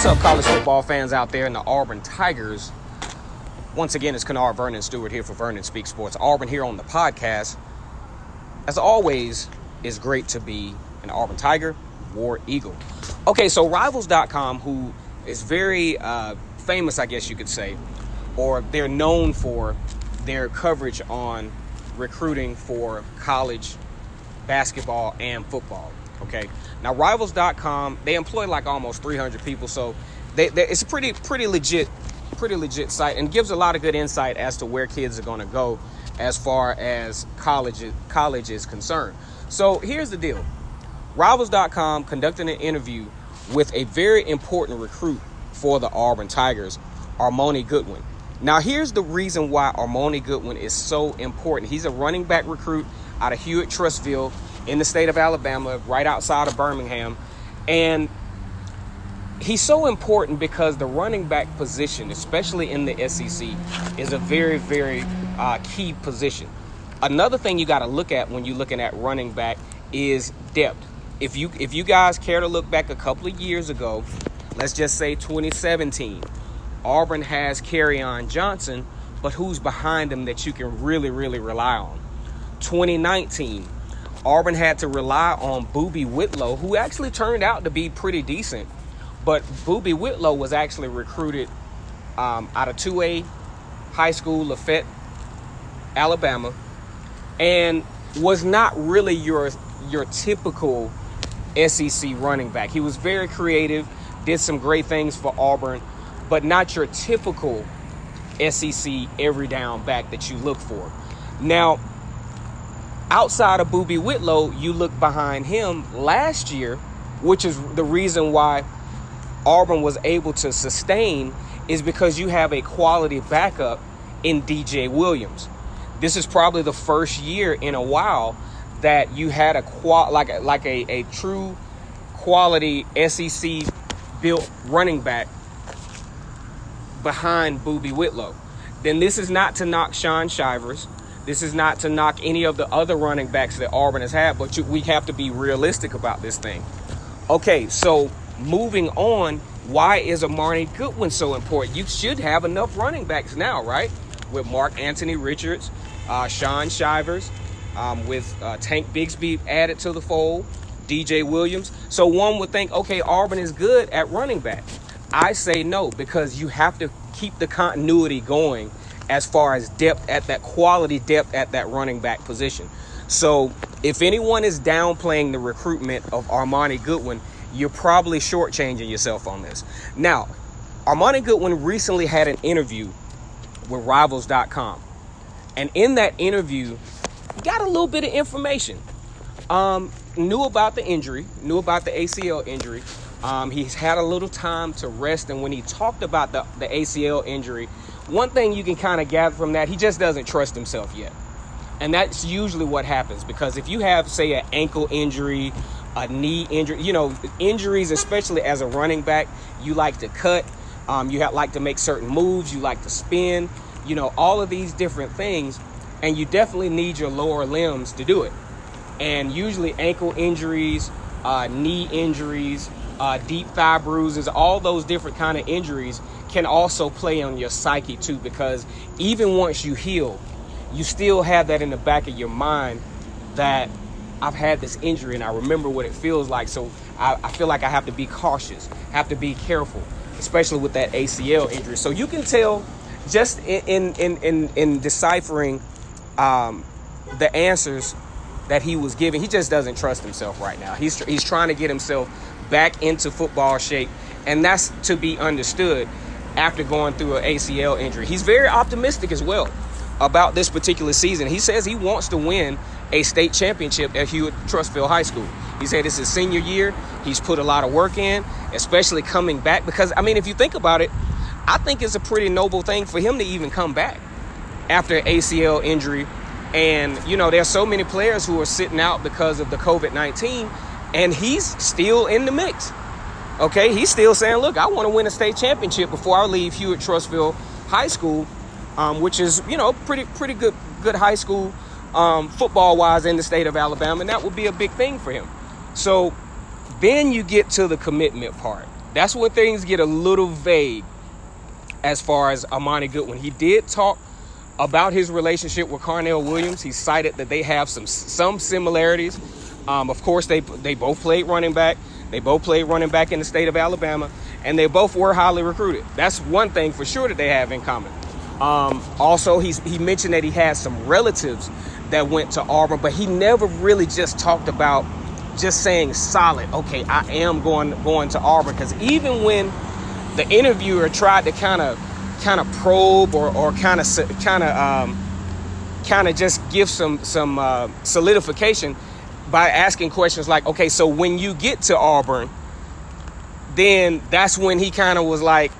What's up, college football fans out there in the Auburn Tigers? Once again, it's Kennard Vernon Stewart here for Vernon Speaks Sports Auburn here on the podcast. As always, it's great to be an Auburn Tiger, War Eagle. Okay, so Rivals.com, who is very famous, I guess you could say, or they're known for their coverage on recruiting for college basketball and football. Okay, now Rivals.com, they employ like almost 300 people, so it's a pretty legit site, and gives a lot of good insight as to where kids are going to go as far as college is concerned. So here's the deal: Rivals.com conducted an interview with a very important recruit for the Auburn Tigers, Armoni Goodwin. Now here's the reason why Armoni Goodwin is so important. He's a running back recruit out of Hewitt-Trussville in the state of Alabama, right outside of Birmingham. And he's so important because the running back position, especially in the SEC, is a very, very key position. Another thing you got to look at when you're looking at running back is depth. If you guys care to look back a couple of years ago, let's just say 2017, Auburn has Kerryon Johnson, but who's behind him that you can really, really rely on? 2019, Auburn had to rely on Boobie Whitlow, who actually turned out to be pretty decent. But Boobie Whitlow was actually recruited out of 2A high school, Lafayette, Alabama, and was not really your typical SEC running back. He was very creative, did some great things for Auburn, but not your typical SEC every down back that you look for. Now, outside of Boobie Whitlow, you look behind him last year, which is the reason why Auburn was able to sustain, is because you have a quality backup in DJ Williams. This is probably the first year in a while that you had a true quality SEC built running back behind Boobie Whitlow. Then this is not to knock Sean Shivers. This is not to knock any of the other running backs that Auburn has had, but we have to be realistic about this thing. Okay, so moving on, why is Armoni Goodwin so important? You should have enough running backs now, right? With Mark Anthony Richards, Sean Shivers, with Tank Bigsby added to the fold, DJ Williams. So one would think, okay, Auburn is good at running back. I say no, because you have to keep the continuity going as far as depth at that quality depth at that running back position. So if anyone is downplaying the recruitment of Armoni Goodwin, you're probably shortchanging yourself on this. Now, Armoni Goodwin recently had an interview with Rivals.com. And in that interview, got a little bit of information. Knew about the injury, knew about the ACL injury. He's had a little time to rest. And when he talked about the ACL injury, one thing you can kind of gather from that, he just doesn't trust himself yet. And that's usually what happens, because if you have, say, an ankle injury, a knee injury, injuries, especially as a running back, you like to cut, like to make certain moves, you like to spin, all of these different things, and you definitely need your lower limbs to do it. And usually ankle injuries, knee injuries, deep thigh bruises, all those different kind of injuries can also play on your psyche too, because even once you heal, you still have that in the back of your mind that I've had this injury and I remember what it feels like. So I feel like I have to be cautious, have to be careful, especially with that ACL injury. So you can tell just in deciphering the answers that he was giving, he just doesn't trust himself right now. He's trying to get himself back into football shape, and that's to be understood after going through an ACL injury. He's very optimistic as well about this particular season. He says he wants to win a state championship at Hewitt-Trussville High School. He said it's his senior year. He's put a lot of work in, especially coming back, because, if you think about it, I think it's a pretty noble thing for him to even come back after an ACL injury. And, there's so many players who are sitting out because of the COVID-19, and he's still in the mix. Okay, he's still saying, look, I want to win a state championship before I leave Hewitt-Trussville High School, which is, pretty good high school football-wise in the state of Alabama, and that would be a big thing for him. So then you get to the commitment part. That's when things get a little vague as far as Amani Goodwin. He did talk about his relationship with Carnell Williams. He cited that they have some similarities. Of course, they both played running back. They both played running back in the state of Alabama, and they both were highly recruited. That's one thing for sure that they have in common. Also, he mentioned that he had some relatives that went to Auburn, but he never really just talked about just saying solid, okay, I am going to Auburn. Because even when the interviewer tried to kind of probe or kind of just give some solidification by asking questions like, okay, so when you get to Auburn, then that's when he kind of was like,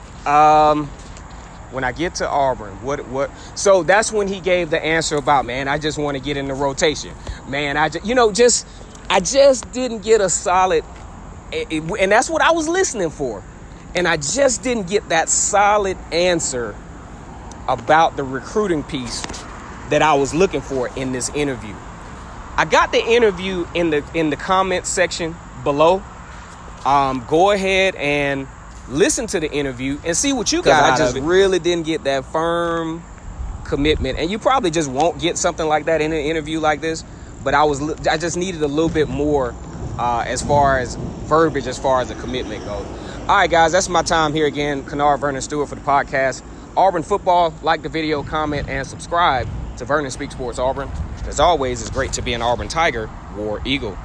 when I get to Auburn, what? So that's when he gave the answer about, man, I just want to get in the rotation. Man, I just didn't get a solid, and that's what I was listening for. And I just didn't get that solid answer about the recruiting piece that I was looking for in this interview. I got the interview in the comment section below. Go ahead and listen to the interview and see what you got. I just really didn't get that firm commitment, and you probably just won't get something like that in an interview like this. But I just needed a little bit more as far as verbiage, as far as the commitment goes. All right, guys, that's my time here again. Kennard Vernon Stewart for the podcast. Auburn football. Like the video, comment, and subscribe to Vernon Speaks Sports Auburn. As always, it's great to be an Auburn Tiger, War Eagle.